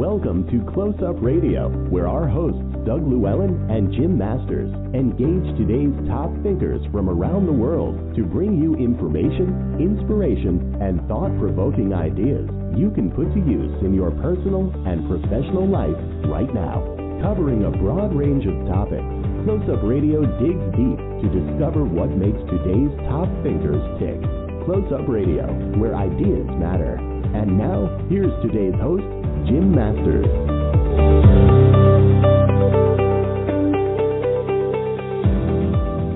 Welcome to Close Up Radio, where our hosts Doug Llewellyn and Jim Masters engage today's top thinkers from around the world to bring you information, inspiration, and thought-provoking ideas you can put to use in your personal and professional life right now. Covering a broad range of topics, Close Up Radio digs deep to discover what makes today's top thinkers tick. Close Up Radio, where ideas matter. And now, here's today's host, Jim Masters.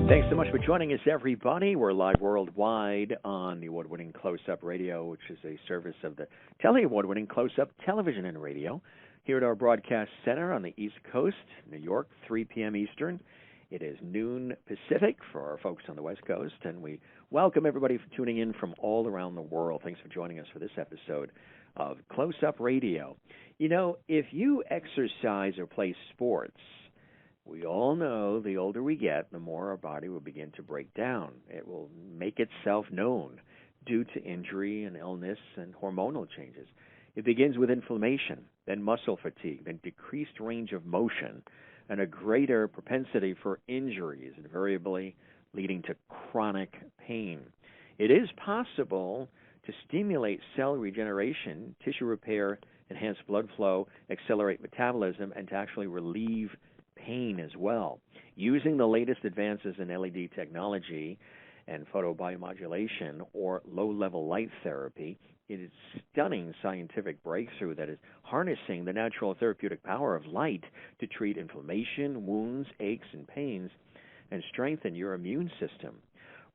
Thanks so much for joining us, everybody. We're live worldwide on the award-winning Close Up Radio, which is a service of the award-winning Close Up Television and Radio, here at our broadcast center on the East Coast, New York, 3 p.m. Eastern. It is noon Pacific for our folks on the West Coast, and we welcome everybody for tuning in from all around the world. Thanks for joining us for this episode of Close Up Radio. You know, if you exercise or play sports, we all know the older we get, the more our body will begin to break down. It will make itself known due to injury and illness and hormonal changes. It begins with inflammation, then muscle fatigue, then decreased range of motion, and a greater propensity for injuries, invariably leading to chronic pain. It is possible to stimulate cell regeneration, tissue repair, enhance blood flow, accelerate metabolism, and to actually relieve pain as well. Using the latest advances in LED technology and photobiomodulation or low-level light therapy, it is a stunning scientific breakthrough that is harnessing the natural therapeutic power of light to treat inflammation, wounds, aches, and pains, and strengthen your immune system.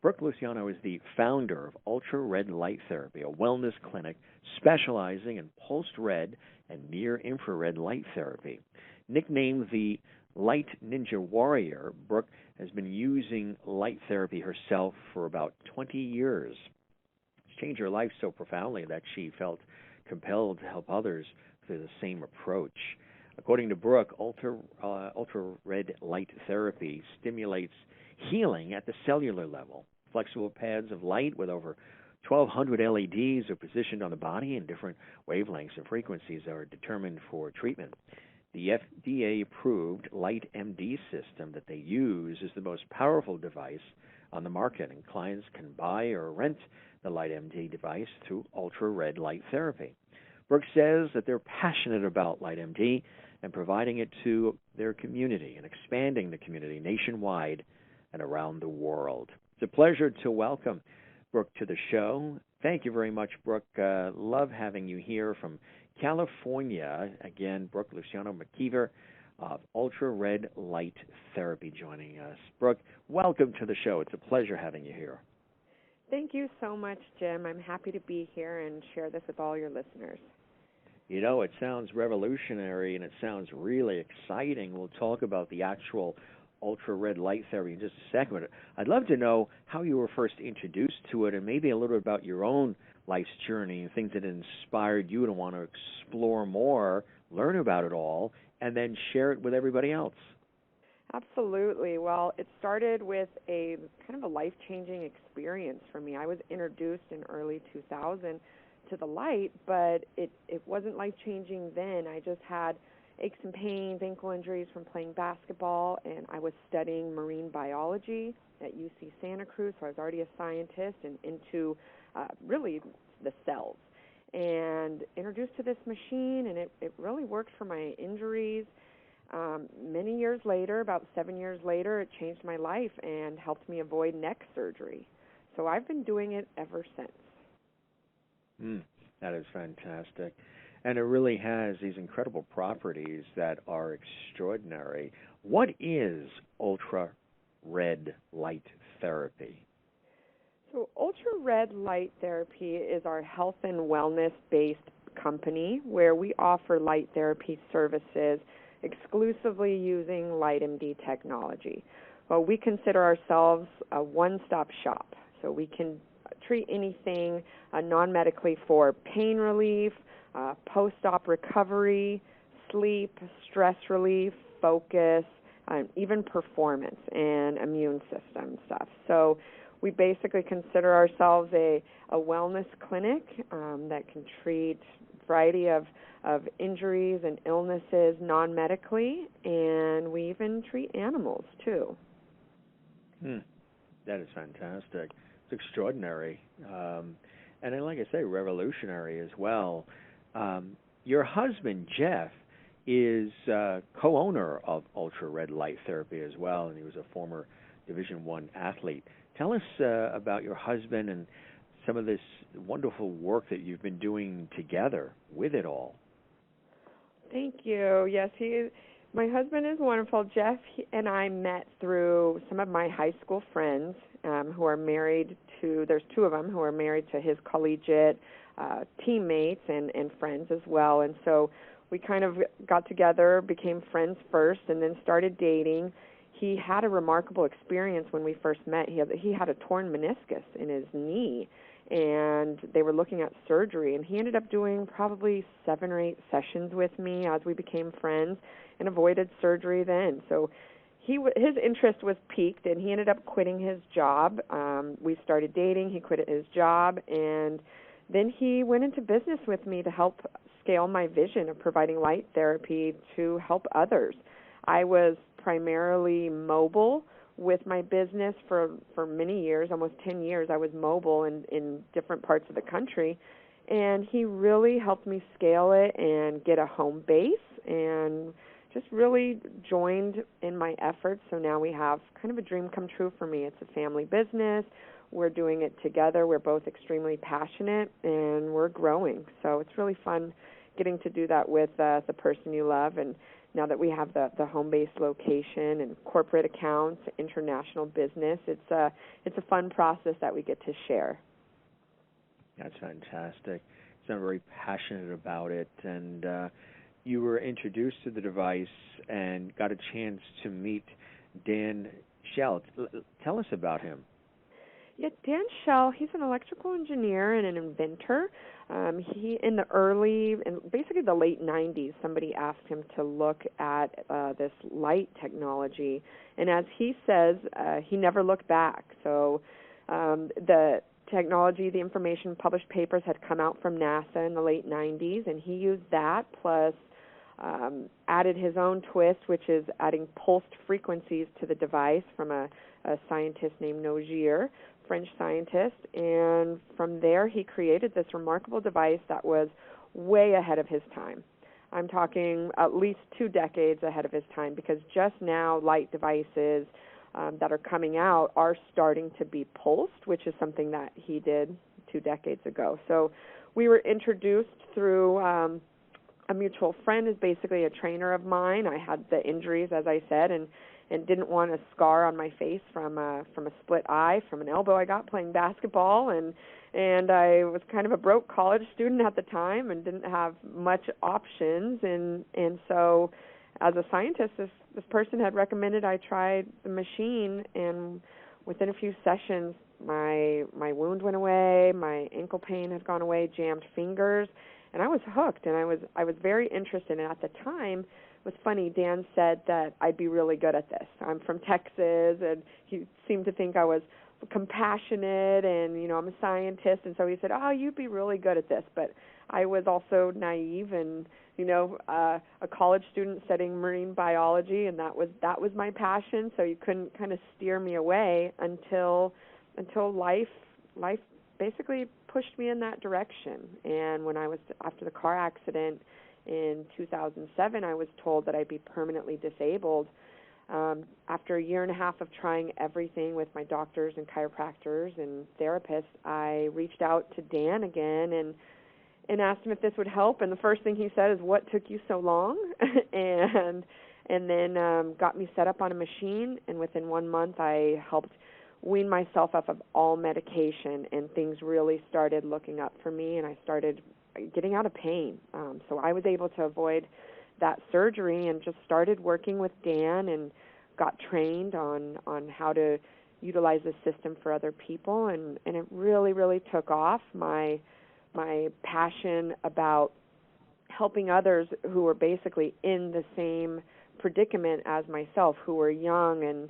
Brooke Luciano is the founder of UltraRed Light Therapy, a wellness clinic specializing in pulsed red and near-infrared light therapy. Nicknamed the Light Ninja Warrior, Brooke has been using light therapy herself for about 20 years. It's changed her life so profoundly that she felt compelled to help others through the same approach. According to Brooke, UltraRed Light Therapy stimulates healing at the cellular level. Flexible pads of light with over 1,200 LEDs are positioned on the body, and different wavelengths and frequencies are determined for treatment. The FDA-approved LightMD system that they use is the most powerful device on the market, and clients can buy or rent the LightMD device through UltraRed Light Therapy. Brooke says that they're passionate about LightMD and providing it to their community and expanding the community nationwide and around the world. It's a pleasure to welcome Brooke to the show. Thank you very much, Brooke. Love having you here from California. Again, Brooke Luciano, McKeever of UltraRed Light Therapy joining us. Brooke, welcome to the show. It's a pleasure having you here. Thank you so much, Jim. I'm happy to be here and share this with all your listeners. You know, it sounds revolutionary and it sounds really exciting. We'll talk about the actual UltraRed Light Therapy in just a second. But I'd love to know how you were first introduced to it and maybe a little bit about your own life's journey and things that inspired you to want to explore more, learn about it all, and then share it with everybody else. Absolutely. Well, it started with a kind of a life-changing experience for me. I was introduced in early 2000 to the light, but it wasn't life-changing then. I just had aches and pains, ankle injuries from playing basketball, and I was studying marine biology at UC Santa Cruz, so I was already a scientist and into really the cells. And introduced to this machine, and it really worked for my injuries. Many years later, about 7 years later, it changed my life and helped me avoid neck surgery. So I've been doing it ever since. That is fantastic. And it really has these incredible properties that are extraordinary. What is UltraRed Light Therapy? So UltraRed Light Therapy is our health and wellness-based company where we offer light therapy services exclusively using LightMD technology. Well, we consider ourselves a one-stop shop. So we can treat anything non-medically for pain relief, post-op recovery, sleep, stress relief, focus, even performance and immune system stuff. So we basically consider ourselves a wellness clinic that can treat a variety of of injuries and illnesses non-medically, and we even treat animals too. That is fantastic. It's extraordinary. And then, like I say, revolutionary as well. Your husband, Jeff, is co-owner of UltraRed Light Therapy as well, and he was a former Division I athlete. Tell us about your husband and some of this wonderful work that you've been doing together with it all. Thank you. Yes, my husband is wonderful. Jeff and I met through some of my high school friends who are married to, there's two of them who are married to his collegiate teammates and friends as well. And so we kind of got together, became friends first, and then started dating. He had a remarkable experience when we first met. He had a torn meniscus in his knee, and they were looking at surgery. And he ended up doing probably 7 or 8 sessions with me as we became friends and avoided surgery then. So his interest was piqued, and he ended up quitting his job. We started dating. He quit his job, and then he went into business with me to help scale my vision of providing light therapy to help others. I was primarily mobile with my business for many years, almost 10 years. I was mobile in different parts of the country, and he really helped me scale it and get a home base and just really joined in my efforts. So now we have kind of a dream come true for me. It's a family business. We're doing it together. We're both extremely passionate, and we're growing. So it's really fun getting to do that with the person you love. And now that we have the home-based location and corporate accounts, international business, it's a fun process that we get to share. That's fantastic. So I'm very passionate about it. And you were introduced to the device and got a chance to meet Dan Schell. Tell us about him. Yeah, Dan Schell, he's an electrical engineer and an inventor. He, in basically the late 90s, somebody asked him to look at this light technology. And as he says, he never looked back. So the technology, the information, published papers had come out from NASA in the late 90s, and he used that plus added his own twist, which is adding pulsed frequencies to the device from a scientist named Nogier, French scientist, and from there he created this remarkable device that was way ahead of his time. I'm talking at least 2 decades ahead of his time, because just now light devices that are coming out are starting to be pulsed, which is something that he did 2 decades ago. So we were introduced through a mutual friend, is basically a trainer of mine. I had the injuries, as I said, and didn't want a scar on my face from a split eye from an elbow I got playing basketball, and I was kind of a broke college student at the time and didn't have much options, and so as a scientist, this person had recommended I try the machine, and within a few sessions my wound went away, my ankle pain had gone away, jammed fingers, and I was hooked, and I was very interested. And at the time, it was funny, Dan said that I'd be really good at this. I'm from Texas, and he seemed to think I was compassionate, and, I'm a scientist, and so he said, you'd be really good at this. But I was also naive and, a college student studying marine biology, and that was my passion, so you couldn't kind of steer me away until life basically pushed me in that direction. And when I was, after the car accident in 2007, I was told that I'd be permanently disabled. After a year and a half of trying everything with my doctors and chiropractors and therapists, I reached out to Dan again and asked him if this would help. And the first thing he said is, "What took you so long?" and then got me set up on a machine. And within 1 month, I helped wean myself off of all medication, and things really started looking up for me, and I started getting out of pain. So I was able to avoid that surgery and just started working with Dan and got trained on how to utilize the system for other people, and it really, really took off. My passion about helping others who were basically in the same predicament as myself, who were young and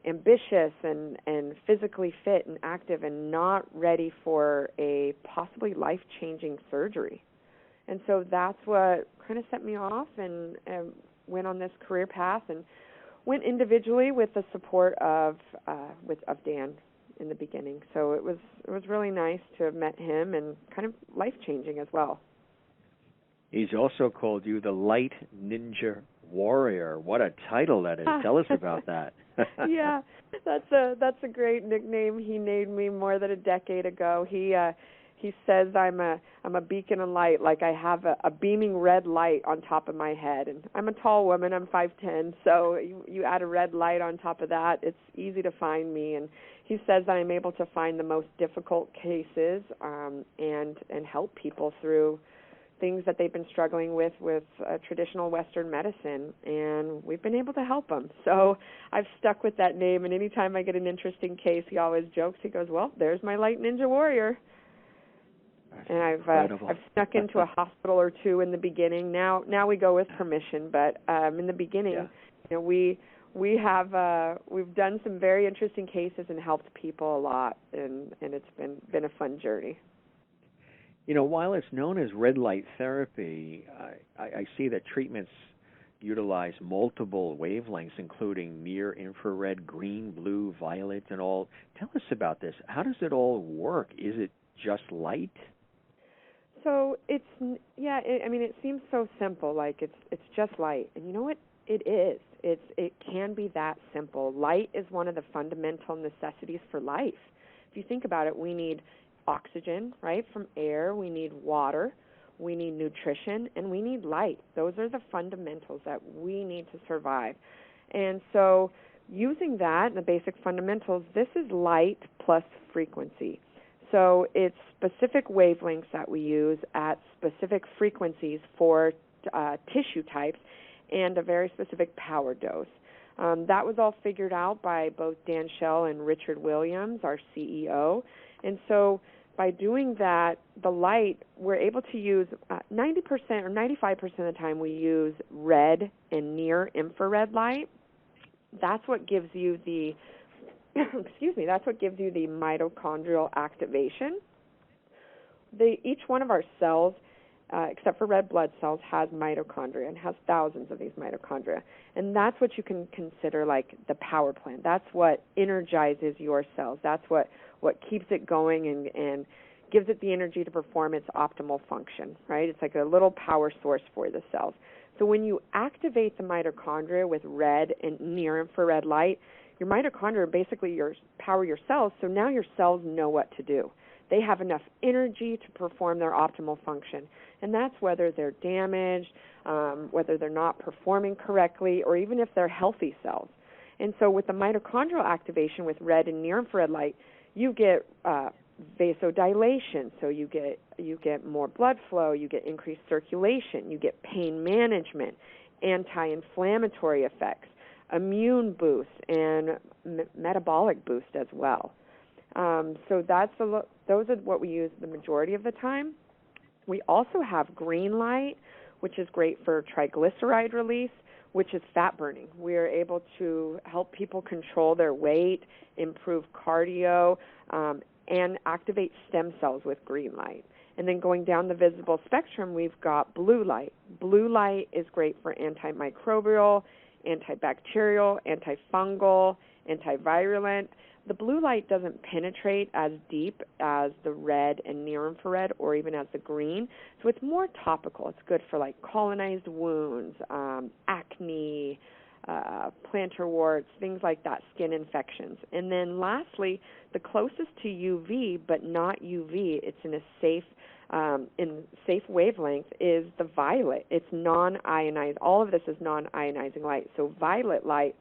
ambitious and physically fit and active and not ready for a possibly life-changing surgery. And so that's what kind of set me off and went on this career path and went individually with the support of Dan in the beginning. So it was really nice to have met him and kind of life-changing as well. He's also called you the Light Ninja Warrior. What a title that is. Tell us about that. Yeah, that's a great nickname he named me more than a decade ago. He says I'm a beacon of light, like I have a beaming red light on top of my head. And I'm a tall woman, I'm 5'10", so you add a red light on top of that, it's easy to find me. And he says that I'm able to find the most difficult cases and help people through things that they've been struggling with traditional Western medicine, and we've been able to help them. So I've stuck with that name, and anytime I get an interesting case, he always jokes, he goes, well, there's my Light Ninja Warrior. And I've snuck into a hospital or two in the beginning. Now we go with permission, but in the beginning, we've done some very interesting cases and helped people a lot, and it's been a fun journey. While it's known as red light therapy, I see that treatments utilize multiple wavelengths, including near infrared, green, blue, violet, and all. Tell us about this. How does it all work? Is it just light? So it seems so simple, like it's just light. And you know what? It is. It can be that simple. Light is one of the fundamental necessities for life. If you think about it, we need oxygen, right, from air. We need water. We need nutrition, and we need light. Those are the fundamentals that we need to survive. And so using that, the basic fundamentals, this is light plus frequency. So it's specific wavelengths that we use at specific frequencies for tissue types and a very specific power dose. That was all figured out by both Dan Schell and Richard Williams, our CEO. And so by doing that, the light, we're able to use 90% or 95% of the time we use red and near infrared light. That's what gives you the that's what gives you the mitochondrial activation. Each one of our cells, except for red blood cells, has mitochondria and has thousands of these mitochondria. And that's what you can consider like the power plant. That's what energizes your cells. That's what keeps it going and gives it the energy to perform its optimal function, right? It's like a little power source for the cells. So when you activate the mitochondria with red and near infrared light, your mitochondria basically power your cells, so now your cells know what to do. They have enough energy to perform their optimal function, and that's whether they're damaged, whether they're not performing correctly, or even if they're healthy cells. And so with the mitochondrial activation with red and near-infrared light, you get vasodilation, so you get more blood flow, you get increased circulation, you get pain management, anti-inflammatory effects, immune boost, and metabolic boost as well. So those are what we use the majority of the time. We also have green light, which is great for triglyceride release, which is fat burning. We are able to help people control their weight, improve cardio, and activate stem cells with green light. And then going down the visible spectrum, we've got blue light. Blue light is great for antimicrobial, antibacterial, antifungal, antivirulent. The blue light doesn't penetrate as deep as the red and near-infrared or even as the green, so it's more topical. It's good for like colonized wounds, acne, plantar warts, things like that, skin infections. And then lastly, the closest to UV but not UV, it's in a safe wavelength, is the violet. It's non-ionized. All of this is non-ionizing light. So violet light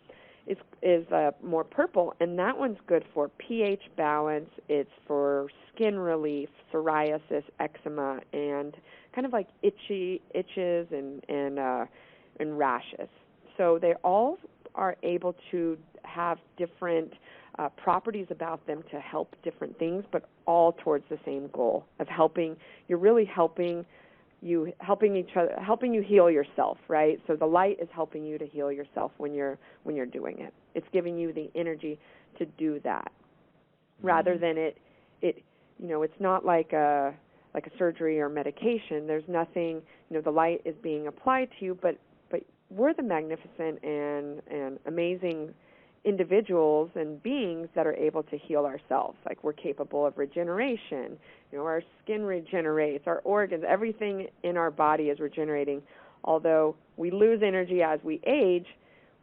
is more purple, and that one's good for pH balance. It's for skin relief, psoriasis, eczema, and kind of like itches and rashes. So they all are able to have different properties about them to help different things, but all towards the same goal of helping. You're really helping each other, helping you heal yourself, right? So the light is helping you to heal yourself when you're doing it. It's giving you the energy to do that, rather than it's not like a like a surgery or medication. There's nothing, the light is being applied to you, but we're the magnificent and amazing individuals and beings that are able to heal ourselves. Like, we're capable of regeneration. Our skin regenerates, our organs, everything in our body is regenerating. Although we lose energy as we age,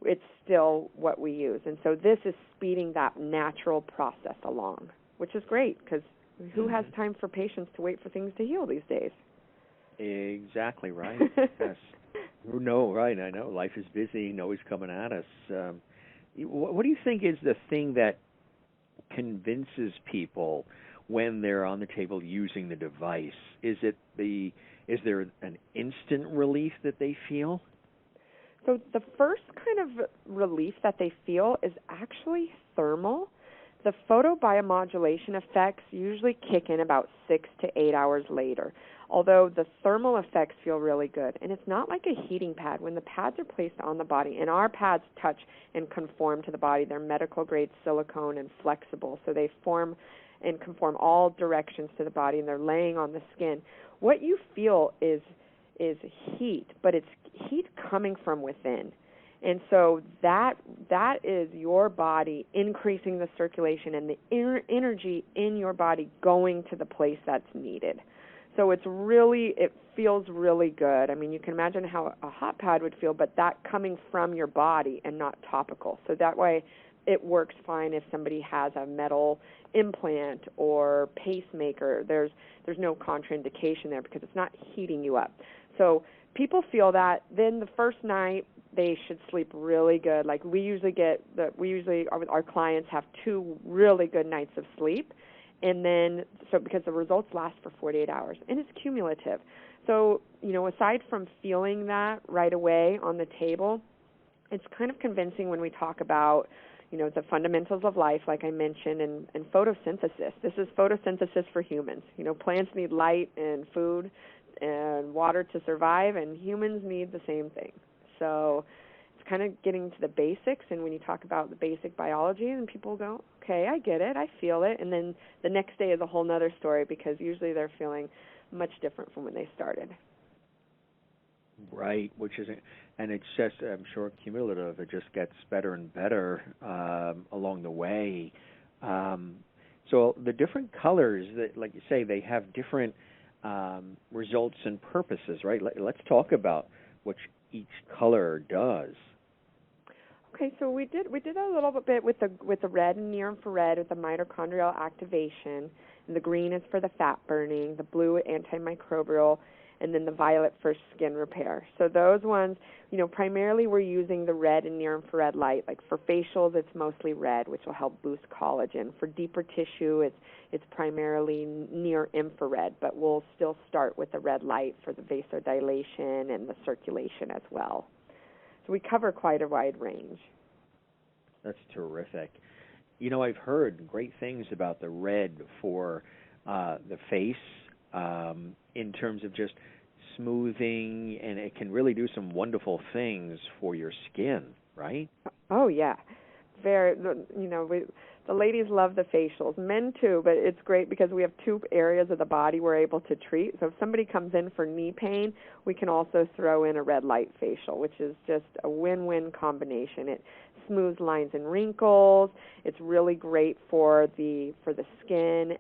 it's still what we use. And so this is speeding that natural process along, which is great, because who has time for patients to wait for things to heal these days? Exactly right. Yes. No, right. I know. Life is busy, always coming at us. What do you think is the thing that convinces people when they're on the table using the device? Is there an instant relief that they feel? So the first kind of relief that they feel is actually thermal. The photobiomodulation effects usually kick in about 6 to 8 hours later, although the thermal effects feel really good. And it's not like a heating pad. When the pads are placed on the body, and our pads touch and conform to the body, they're medical-grade silicone and flexible, so they form and conform all directions to the body, and they're laying on the skin. What you feel is heat, but it's heat coming from within. And so that is your body increasing the circulation and the energy in your body going to the place that's needed. So it feels really good. I mean, you can imagine how a hot pad would feel, but that coming from your body and not topical. So that way it works fine if somebody has a metal implant or pacemaker. There's no contraindication there because it's not heating you up. So people feel that. Then the first night they should sleep really good. Like our clients have 2 really good nights of sleep, and then because the results last for 48 hours, and it's cumulative. So aside from feeling that right away on the table, it's kind of convincing when we talk about the fundamentals of life, like I mentioned, and photosynthesis. This is photosynthesis for humans. Plants need light and food and water to survive, and humans need the same thing. So it's kind of getting to the basics, and when you talk about the basic biology, and people go, okay, I get it, I feel it, and then the next day is a whole nother story, because usually they're feeling much different from when they started. Right, and it's just, I'm sure, cumulative. It just gets better and better along the way. So the different colors, that, like you say, they have different results and purposes, right? Let's talk about what each color does. Okay, so we did a little bit with the red and near infrared with the mitochondrial activation, and the green is for the fat burning, the blue antimicrobial, and then the violet for skin repair. So those ones, primarily we're using the red and near infrared light. Like for facials, it's mostly red, which will help boost collagen. For deeper tissue, it's primarily near infrared, but we'll still start with the red light for the vasodilation and the circulation as well. So we cover quite a wide range. That's terrific. I've heard great things about the red for the face, in terms of just smoothing, and it can really do some wonderful things for your skin, right? Oh, yeah. The ladies love the facials, men too, but it's great because we have 2 areas of the body we're able to treat. So if somebody comes in for knee pain, we can also throw in a red light facial, which is just a win-win combination. It smooths lines and wrinkles. It's really great for the skin,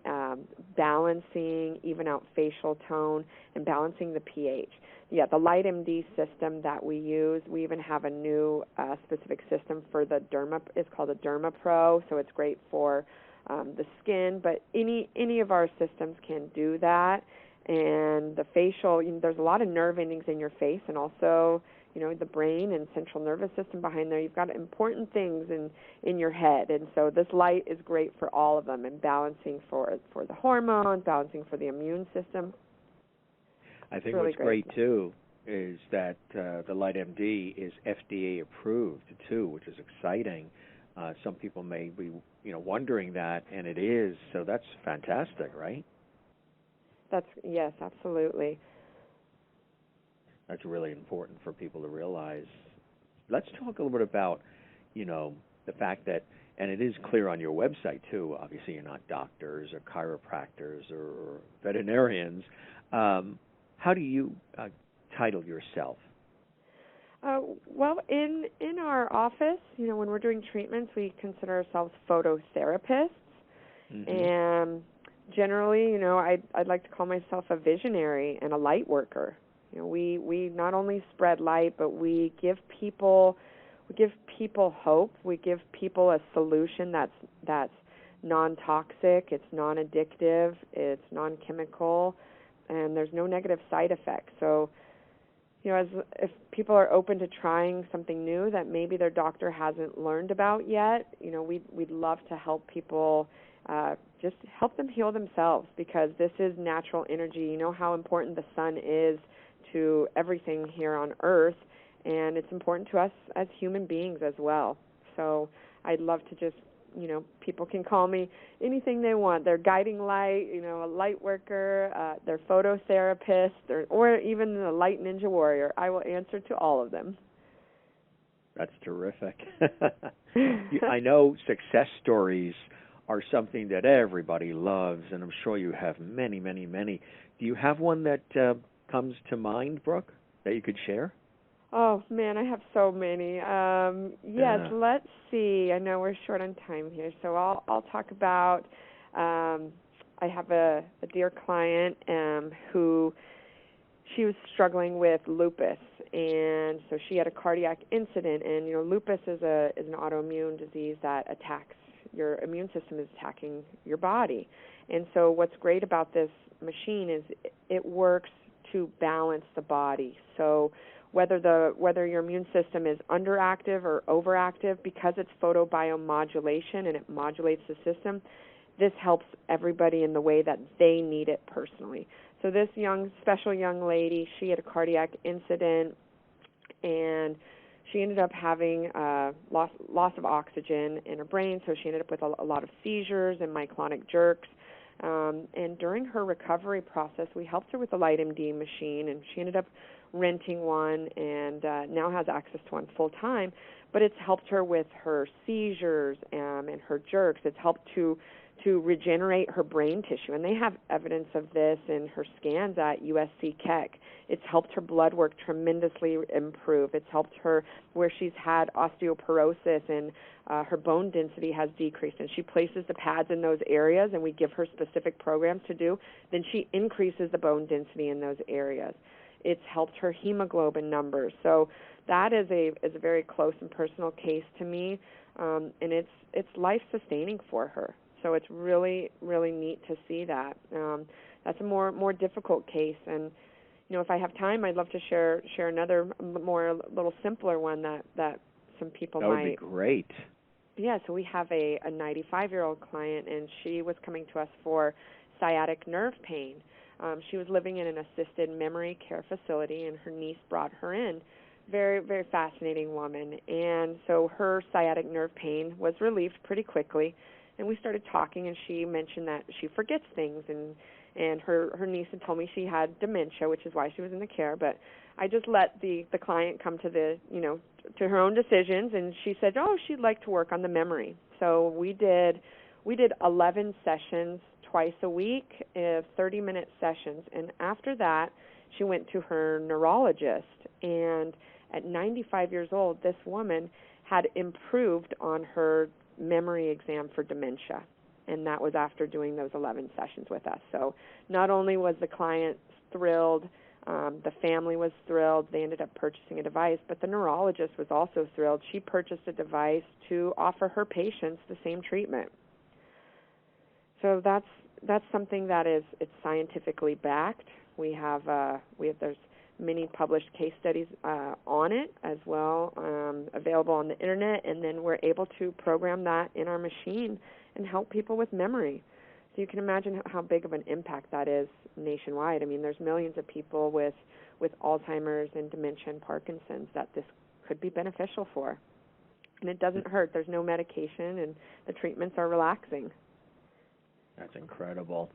balancing, even out facial tone, and balancing the pH. Yeah, the Light MD system that we use, we even have a new specific system for the Derma. It's called a Derma Pro, so it's great for the skin. But any of our systems can do that. And the facial, there's a lot of nerve endings in your face, and also the brain and central nervous system behind there. You've got important things in your head, and so this light is great for all of them, and balancing for the hormones, balancing for the immune system. I think really what's great too is that the Light MD is FDA approved too, which is exciting. Some people may be wondering that, and it is, so that's fantastic, right? Yes, absolutely. That's really important for people to realize. Let's talk a little bit about, the fact that And it is clear on your website, too. Obviously, you're not doctors or chiropractors or veterinarians. How do you title yourself? Well, in our office, when we're doing treatments, we consider ourselves phototherapists. Mm-hmm. And generally, I'd like to call myself a visionary and a light worker. We not only spread light, but we give people hope. We give people a solution that's non-toxic, it's non-addictive, it's non-chemical, and there's no negative side effects. So, if people are open to trying something new that maybe their doctor hasn't learned about yet, we'd love to help people, just help them heal themselves, because this is natural energy. You know how important the sun is to everything here on Earth, and it's important to us as human beings as well. So I'd love to just, people can call me anything they want. They're guiding light, a light worker, they're phototherapist, or even a light ninja warrior. I will answer to all of them. That's terrific. I know success stories are something that everybody loves, and I'm sure you have many, many, many. Do you have one that comes to mind, Brooke, that you could share? Oh, man, I have so many. Yes, let's see. I know we're short on time here, so I'll talk about, I have a dear client who, she was struggling with lupus, and so she had a cardiac incident, and, lupus is an autoimmune disease that attacks, your immune system is attacking your body. And so what's great about this machine is it works to balance the body. So whether your immune system is underactive or overactive, because it's photobiomodulation and it modulates the system, this helps everybody in the way that they need it personally. So this special young lady, she had a cardiac incident, and she ended up having loss of oxygen in her brain, so she ended up with a lot of seizures and myoclonic jerks. And during her recovery process, we helped her with the LightMD machine, and she ended up renting one and now has access to one full time. But it's helped her with her seizures and her jerks. It's helped to regenerate her brain tissue, and they have evidence of this in her scans at USC Keck. It's helped her blood work tremendously improve. It's helped her where she's had osteoporosis, and her bone density has decreased, and she places the pads in those areas, and we give her specific programs to do, then she increases the bone density in those areas. It's helped her hemoglobin numbers. So that is a very close and personal case to me, and it's life-sustaining for her. So it's really, really neat to see that. That's a more difficult case, and if I have time, I'd love to share another little simpler one that some people might. That would be great. Yeah, so we have a 95-year-old client, and she was coming to us for sciatic nerve pain. She was living in an assisted memory care facility, and her niece brought her in. Very, very fascinating woman. And so her sciatic nerve pain was relieved pretty quickly. And we started talking, and she mentioned that she forgets things, and her niece had told me she had dementia, which is why she was in the care. But I just let the client come to to her own decisions, and she said, she'd like to work on the memory. So we did 11 sessions twice a week, 30-minute sessions, and after that, she went to her neurologist. And at 95 years old, this woman had improved on her memory exam for dementia, and that was after doing those 11 sessions with us. So not only was the client thrilled, the family was thrilled, they ended up purchasing a device, but the neurologist was also thrilled. She purchased a device to offer her patients the same treatment. So that's something that it's scientifically backed. There's many published case studies on it as well, available on the internet, and then we're able to program that in our machine and help people with memory. So you can imagine how big of an impact that is nationwide. I mean, there's millions of people with Alzheimer's and dementia and Parkinson's that this could be beneficial for. And it doesn't hurt. There's no medication, and the treatments are relaxing. That's incredible.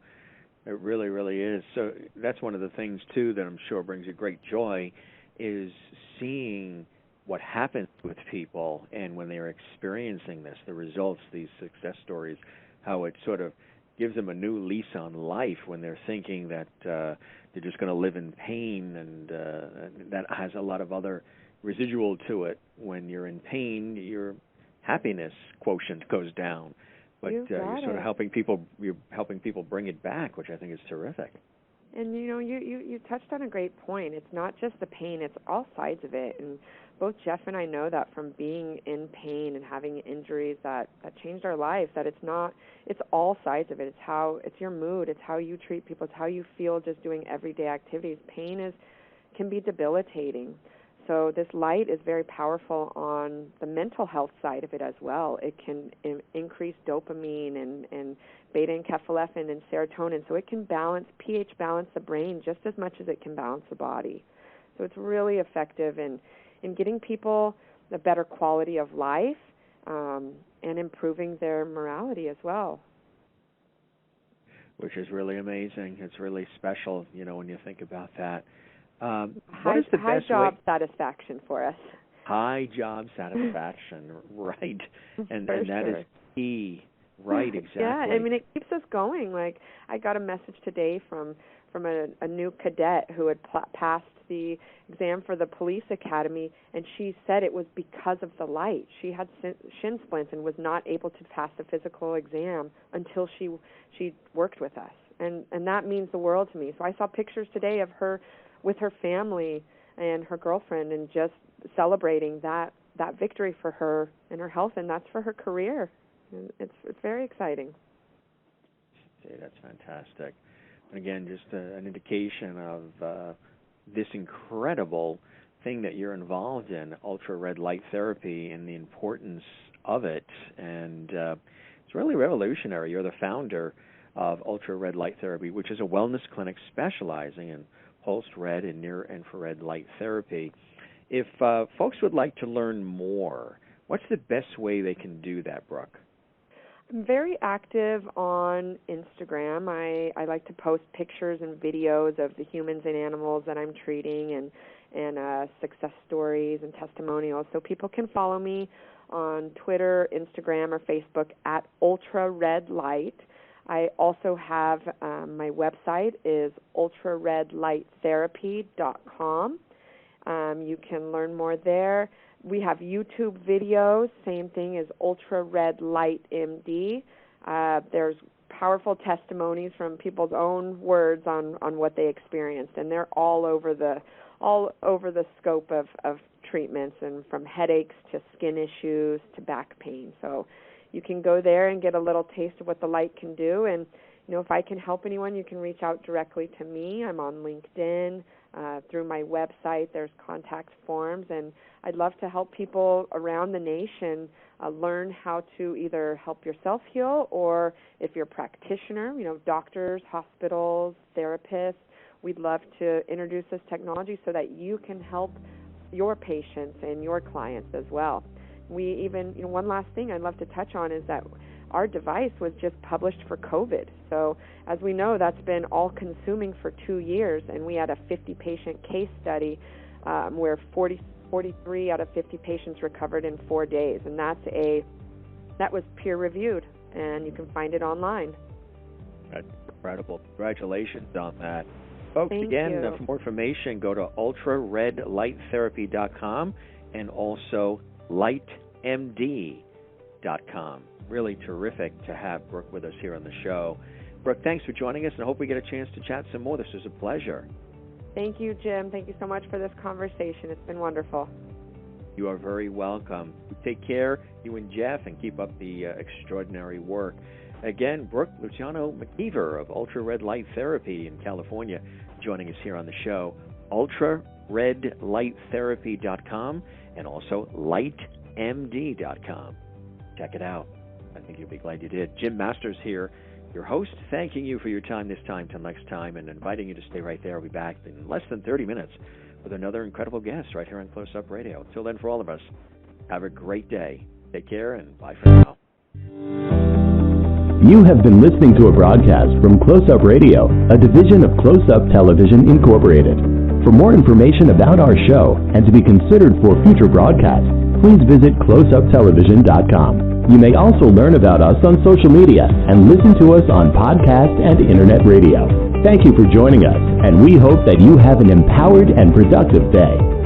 It really, really is. So that's one of the things, too, that I'm sure brings you great joy is seeing what happens with people, and when they're experiencing this, the results, these success stories, how it sort of gives them a new lease on life when they're thinking that they're just going to live in pain, and that has a lot of other residual to it. When you're in pain, your happiness quotient goes down, but you're sort of helping people bring it back, which I think is terrific. And you touched on a great point. It's not just the pain; it's all sides of it. And both Jeff and I know that from being in pain and having injuries that changed our life. That it's all sides of it. It's your mood. It's how you treat people. It's how you feel just doing everyday activities. Pain can be debilitating. So this light is very powerful on the mental health side of it as well. It can increase dopamine and beta-enkephalin and serotonin. So it can pH balance the brain just as much as it can balance the body. So it's really effective in getting people a better quality of life and improving their morality as well. Which is really amazing. It's really special, when you think about that. High job satisfaction for us. High job satisfaction, right. And that is key. Right, exactly. Yeah, I mean, it keeps us going. Like, I got a message today from a new cadet who had passed the exam for the police academy, and she said it was because of the light. She had shin splints and was not able to pass the physical exam until she worked with us. And that means the world to me. So I saw pictures today of her with her family and her girlfriend, and just celebrating that victory for her and her health, and that's for her career. And it's very exciting. Okay, that's fantastic. And again, just an indication of this incredible thing that you're involved in, UltraRed Light Therapy, and the importance of it. And it's really revolutionary. You're the founder of UltraRed Light Therapy, which is a wellness clinic specializing in pulsed red and near-infrared light therapy. If folks would like to learn more, what's the best way they can do that, Brooke? I'm very active on Instagram. I like to post pictures and videos of the humans and animals that I'm treating, and success stories and testimonials. So people can follow me on Twitter, Instagram, or Facebook at UltraRed Light. I also have my website is ultraredlighttherapy.com. You can learn more there. We have YouTube videos, same thing as UltraRed Light MD. There's powerful testimonies from people's own words on what they experienced, and they're all over the scope of treatments, and from headaches to skin issues to back pain. So you can go there and get a little taste of what the light can do. And if I can help anyone, you can reach out directly to me. I'm on LinkedIn. Through my website, there's contact forms, and I'd love to help people around the nation learn how to either help yourself heal, or if you're a practitioner, doctors, hospitals, therapists, we'd love to introduce this technology so that you can help your patients and your clients as well. We even, one last thing I'd love to touch on is that our device was just published for COVID. So as we know, that's been all-consuming for 2 years, and we had a 50-patient case study where 43 out of 50 patients recovered in 4 days, and that was peer-reviewed, and you can find it online. That's incredible. Congratulations on that. Folks, Thank again, you. For more information, go to ultraredlighttherapy.com and also lightmd.com. Really terrific to have Brooke with us here on the show. Brooke, thanks for joining us, and I hope we get a chance to chat some more. This was a pleasure. Thank you, Jim. Thank you so much for this conversation. It's been wonderful. You are very welcome. Take care, you and Jeff, and keep up the extraordinary work. Again, Brooke Luciano McKeever of UltraRed Light Therapy in California joining us here on the show. ultraredlighttherapy.com and also lightmd.com. Check it out. I think you'll be glad you did. Jim Masters here, your host, thanking you for your time this time till next time, and inviting you to stay right there. I'll be back in less than 30 minutes with another incredible guest right here on Close Up Radio. Until then, for all of us, have a great day. Take care, and bye for now. You have been listening to a broadcast from Close Up Radio, a division of Close Up Television Incorporated. For more information about our show and to be considered for future broadcasts, please visit closeuptelevision.com. You may also learn about us on social media and listen to us on podcast and internet radio. Thank you for joining us, and we hope that you have an empowered and productive day.